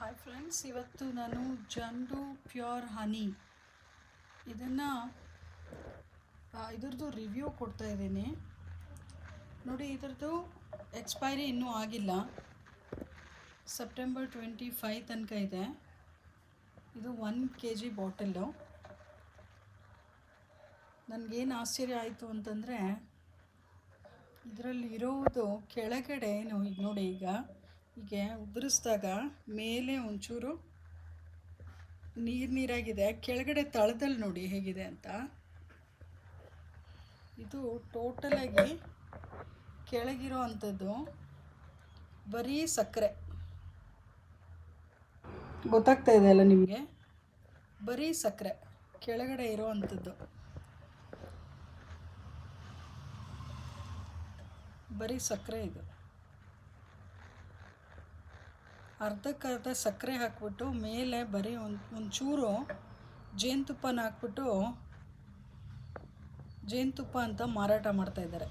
Hi friends, ಇವತ್ತು ನಾನು ಜಂಡು pure ಹನಿ ಇದ್ರದ್ದು ರಿವ್ಯೂ ಕೊಡ್ತಾ ಇದ್ದೀನಿ. ನೋಡಿ, ಇದ್ರದ್ದು ಎಕ್ಸ್ಪೈರಿ ಇನ್ನೂ ಆಗಿಲ್ಲ. ಸೆಪ್ಟೆಂಬರ್ 25 ತನಕ ಇದೆ. ಇದು 1 kg ಬಾಟಲ್ಲು. ನನಗೇನು ಆಶ್ಚರ್ಯ ಆಯಿತು ಅಂತಂದರೆ, ಇದರಲ್ಲಿ ಇರೋದು ಕೆಳಗಡೆ ಈಗ ನೋಡಿ, ಹೀಗೆ ಉದುರಿಸಿದಾಗ ಮೇಲೆ ಒಂಚೂರು ನೀರಾಗಿದೆ, ಕೆಳಗಡೆ ತಳದಲ್ಲಿ ನೋಡಿ ಹೇಗಿದೆ ಅಂತ. ಇದು ಟೋಟಲಾಗಿ ಕೆಳಗಿರೋ ಅಂಥದ್ದು ಬರೀ ಸಕ್ಕರೆ. ಗೊತ್ತಾಗ್ತಾ ಇದೆ ಅಲ್ಲ ನಿಮಗೆ? ಬರೀ ಸಕ್ಕರೆ ಕೆಳಗಡೆ ಇರೋ ಅಂಥದ್ದು, ಬರೀ ಸಕ್ಕರೆ. ಇದು ಅರ್ಧಕ್ಕರ್ಧ ಸಕ್ಕರೆ ಹಾಕ್ಬಿಟ್ಟು ಮೇಲೆ ಬರೀ ಒಂಚೂರು ಜೇನುತುಪ್ಪನ ಹಾಕ್ಬಿಟ್ಟು ಜೇನುತುಪ್ಪ ಅಂತ ಮಾರಾಟ ಮಾಡ್ತಾಯಿದ್ದಾರೆ.